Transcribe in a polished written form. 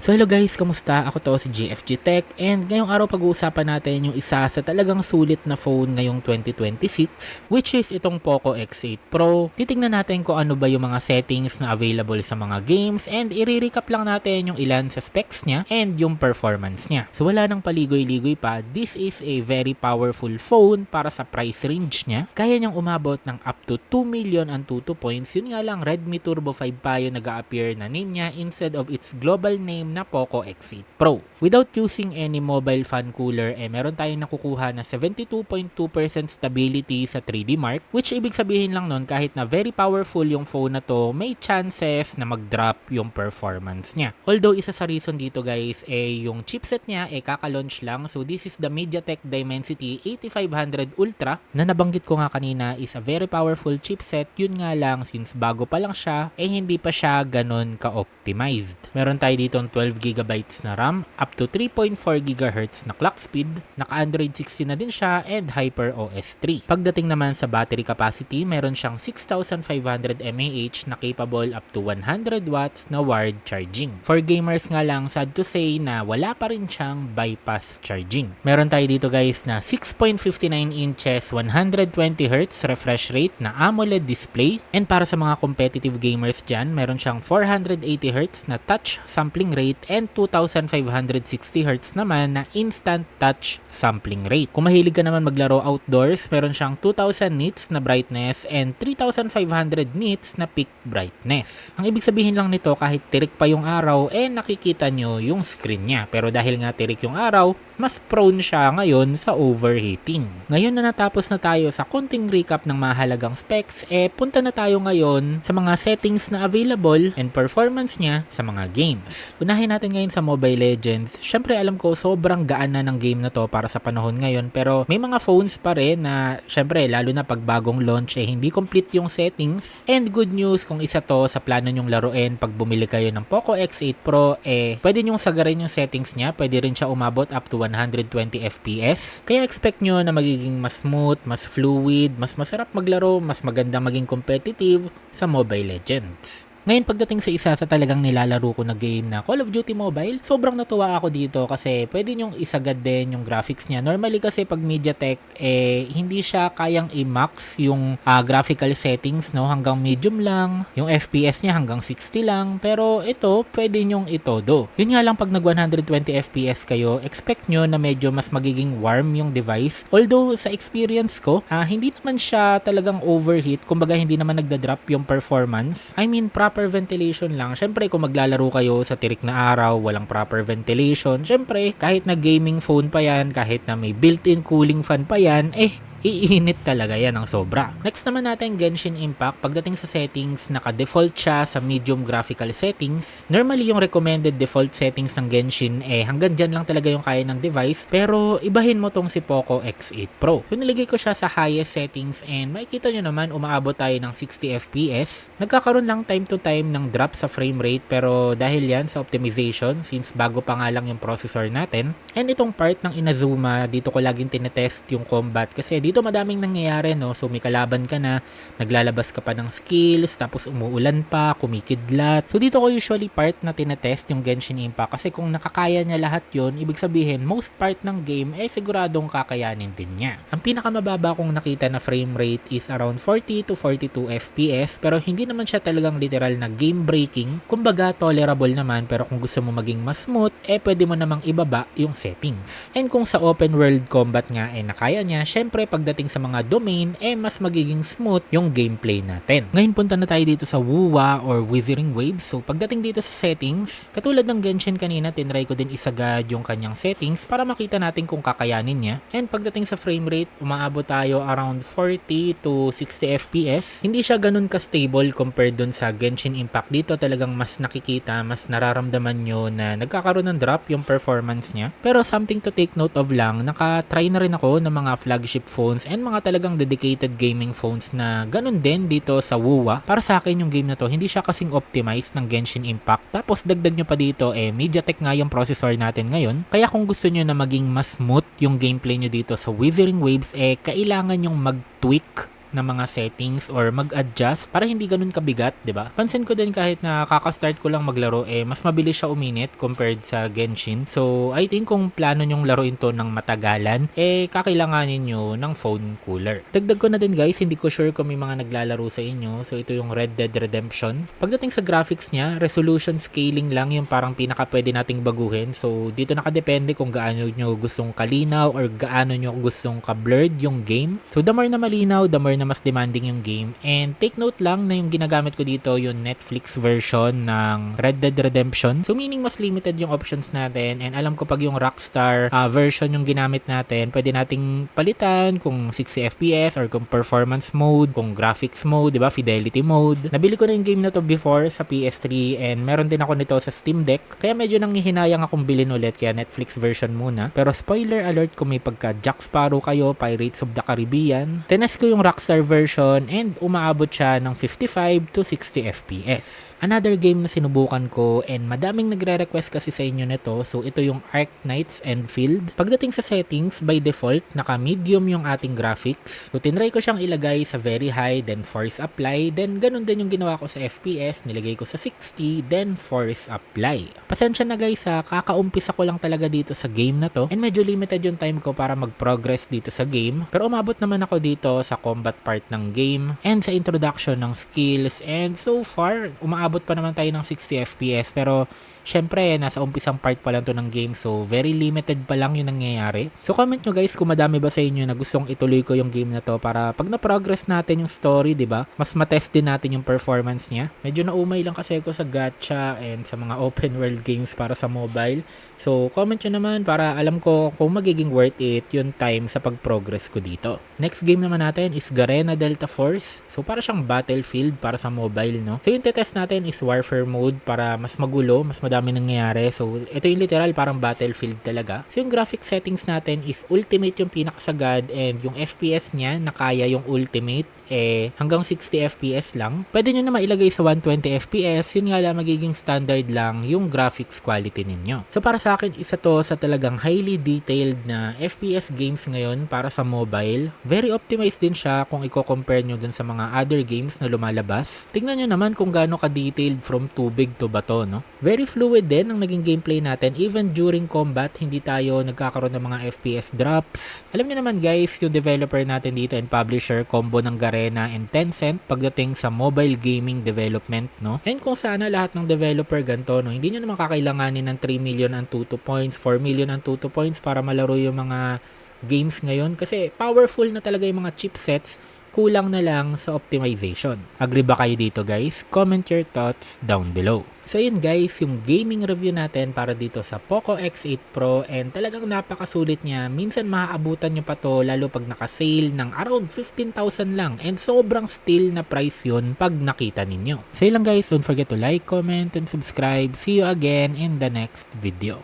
So hello guys, kamusta? Ako to si GFG Tech and ngayong araw pag-uusapan natin yung isa sa talagang sulit na phone ngayong 2026 which is itong Poco X8 Pro. Titingnan natin kung ano ba yung mga settings na available sa mga games and i-recap lang natin yung ilan sa specs niya and yung performance niya. So wala nang paligoy-ligoy pa, this is a very powerful phone para sa price range niya. Kaya niyang umabot ng up to 2 million and 2 points. Yun nga lang, Redmi Turbo 5 pa yung nag-a-appear na name niya instead of its global name na Poco X8 Pro. Without using any mobile fan cooler, meron tayong nakukuha na 72.2% stability sa 3D Mark, which ibig sabihin lang nun kahit na very powerful yung phone na to, may chances na mag-drop yung performance niya. Although isa sa reason dito guys, yung chipset niya kaka-launch lang. So this is the MediaTek Dimensity 8500 Ultra na nabanggit ko nga kanina is a very powerful chipset. Yun nga lang, since bago pa lang siya, hindi pa siya ganun ka-optimized. Meron tayo dito 12GB na RAM, up to 3.4 GHz na clock speed, naka Android 16 na din siya, and HyperOS 3. Pagdating naman sa battery capacity, meron siyang 6500 mAh na capable up to 100 watts na wired charging. For gamers nga lang, sad to say na wala pa rin siyang bypass charging. Meron tayo dito guys na 6.59 inches 120Hz refresh rate na AMOLED display, and para sa mga competitive gamers dyan, meron siyang 480Hz na touch sampling rate and 2560Hz naman na instant touch sampling rate. Kung mahilig ka naman maglaro outdoors, meron siyang 2000 nits na brightness and 3500 nits na peak brightness. Ang ibig sabihin lang nito, kahit tirik pa yung araw, nakikita nyo yung screen niya. Pero dahil nga tirik yung araw, mas prone siya ngayon sa overheating. Ngayon na natapos na tayo sa konting recap ng mahalagang specs, punta na tayo ngayon sa mga settings na available and performance niya sa mga games. Unahin natin ngayon sa Mobile Legends. Syempre alam ko sobrang gaan na ng game na to para sa panahon ngayon, pero may mga phones pa rin na syempre lalo na pag bagong launch hindi complete yung settings. And good news kung isa to sa plano nyong laruin pag bumili kayo ng Poco X8 Pro, pwede nyong sagarin yung settings niya. Pwede rin siya umabot up to 120 FPS. Kaya expect nyo na magiging mas smooth, mas fluid, mas masarap maglaro, mas maganda maging competitive sa Mobile Legends. Ngayon pagdating sa isa sa talagang nilalaro ko na game na Call of Duty Mobile, sobrang natuwa ako dito kasi pwede nyong isagad din yung graphics niya. Normally kasi pag MediaTek, hindi siya kayang i-max yung graphical settings, no? Hanggang medium lang, yung FPS niya hanggang 60 lang, pero ito, pwede nyong itodo. Yun nga lang pag nag 120 FPS kayo, expect nyo na medyo mas magiging warm yung device. Although sa experience ko, hindi naman siya talagang overheat, kumbaga hindi naman nagda-drop yung performance. I mean, proper ventilation lang. Syempre kung maglalaro kayo sa tirik na araw, walang proper ventilation, syempre kahit na gaming phone pa yan, kahit na may built-in cooling fan pa yan, iinit talaga yan ng sobra. Next naman natin Genshin Impact. Pagdating sa settings, naka-default siya sa medium graphical settings. Normally yung recommended default settings ng Genshin hanggang dyan lang talaga yung kaya ng device, pero ibahin mo tong si Poco X8 Pro. Kung nilagay ko siya sa highest settings and makikita nyo naman umaabot tayo ng 60 FPS. Nagkakaroon lang time to time ng drop sa frame rate, pero dahil yan sa optimization, since bago pa nga lang yung processor natin, and itong part ng Inazuma, dito ko laging tinetest yung combat kasi dito madaming nangyayari, no? So may kalaban ka na, naglalabas ka pa ng skills, tapos umuulan pa, kumikidlat. So dito ko usually part na tinetest yung Genshin Impact kasi kung nakakaya niya lahat yon, ibig sabihin most part ng game siguradong kakayanin din niya. Ang pinakamababa kong nakita na frame rate is around 40 to 42 FPS, pero hindi naman siya talagang literal na game breaking. Kumbaga tolerable naman, pero kung gusto mo maging mas smooth, pwede mo namang ibaba yung settings. And kung sa open world combat nga nakaya niya, syempre pagdating sa mga domain, mas magiging smooth yung gameplay natin. Ngayon punta na tayo dito sa WUWA or Withering Waves. So pagdating dito sa settings, katulad ng Genshin kanina, tinry ko din isagad yung kanyang settings para makita natin kung kakayanin niya. And pagdating sa frame rate, umaabot tayo around 40 to 60 FPS. Hindi siya ganun ka-stable compared dun sa Genshin Impact. Dito talagang mas nakikita, mas nararamdaman nyo na nagkakaroon ng drop yung performance niya. Pero something to take note of lang, naka-try na rin ako ng mga flagship phones and mga talagang dedicated gaming phones na ganun din dito sa WUWA. Para sa akin yung game na to, hindi siya kasing optimized ng Genshin Impact. Tapos dagdag nyo pa dito, MediaTek nga yung processor natin ngayon. Kaya kung gusto nyo na maging mas smooth yung gameplay nyo dito sa Withering Waves, kailangan yung mag-tweak na mga settings or mag-adjust para hindi ganun kabigat, 'di ba? Pansin ko din kahit na kaka-start ko lang maglaro mas mabilis siya uminit compared sa Genshin. So, I think kung plano nyong laruin to ng matagalan, kakailanganin nyo ng phone cooler. Dagdag ko na din guys, hindi ko sure kung may mga naglalaro sa inyo. So, ito yung Red Dead Redemption. Pagdating sa graphics niya, resolution scaling lang yung parang pinaka pwede nating baguhin. So, dito nakadepende kung gaano nyo gustong kalinaw or gaano nyo gustong ka-blurred yung game. So, the more na malinaw, the more na mas demanding yung game. And take note lang na yung ginagamit ko dito yung Netflix version ng Red Dead Redemption. So, meaning mas limited yung options natin. And alam ko pag yung Rockstar version yung ginamit natin, pwede nating palitan kung 60 FPS or kung performance mode, kung graphics mode, di ba? Fidelity mode. Nabili ko na yung game na to before sa PS3 and meron din ako nito sa Steam Deck. Kaya medyo nanghihinayang akong bilhin ulit kaya Netflix version muna. Pero spoiler alert kung may pagka Jack Sparrow kayo, Pirates of the Caribbean. Tinest ko yung Rockstar version and umaabot siya ng 55 to 60 FPS. Another game na sinubukan ko and madaming nagre-request kasi sa inyo nito. So ito yung Ark Knights Enfield. Pagdating sa settings, by default, naka-medium yung ating graphics. So tinry ko siyang ilagay sa very high, then force apply. Then ganun din yung ginawa ko sa FPS. Nilagay ko sa 60, then force apply. Pasensya na guys kakaumpisa ko lang talaga dito sa game na to. And medyo limited yung time ko para mag-progress dito sa game. Pero umabot naman ako dito sa combat part ng game and sa introduction ng skills. And so far, umaabot pa naman tayo ng 60 FPS. Pero syempre, nasa umpisang part pa lang to ng game. So, very limited pa lang yung nangyayari. So, comment nyo guys kung madami ba sa inyo na gustong ituloy ko yung game na to para pag na-progress natin yung story, di ba? Mas matest din natin yung performance niya. Medyo naumay lang kasi ako sa gacha and sa mga open world games para sa mobile. So, comment nyo naman para alam ko kung magiging worth it yung time sa pag-progress ko dito. Next game naman natin is Garena Delta Force. So, para siyang Battlefield para sa mobile, no? So, yung test natin is Warfare mode para mas magulo, mas madami nangyayari. So, ito yung literal parang Battlefield talaga. So, yung graphic settings natin is Ultimate yung pinakasagad and yung FPS niya na kaya yung Ultimate hanggang 60 FPS lang. Pwede nyo na mailagay sa 120 FPS, yun nga lang magiging standard lang yung graphics quality ninyo. So para sa akin, isa to sa talagang highly detailed na FPS games ngayon para sa mobile. Very optimized din siya kung i-compare nyo dun sa mga other games na lumalabas. Tingnan nyo naman kung gaano ka-detailed from tubig to bato, no? Very fluid din ang naging gameplay natin. Even during combat, hindi tayo nagkakaroon ng mga FPS drops. Alam nyo naman guys, yung developer natin dito and publisher, combo ng Garena and Tencent pagdating sa mobile gaming development, no? And kung sana lahat ng developer ganito, no, hindi nyo naman kakailanganin ng 3 million ang Tutu points, 4 million ang Tutu points para malaro yung mga games ngayon kasi powerful na talaga yung mga chipsets, kulang na lang sa optimization. Agree ba kayo dito guys? Comment your thoughts down below. So yun guys, yung gaming review natin para dito sa Poco X8 Pro and talagang napakasulit niya. Minsan maaabutan nyo pa to lalo pag naka-sale ng around 15,000 lang and sobrang steal na price yun pag nakita ninyo. So yun lang guys, don't forget to like, comment, and subscribe. See you again in the next video.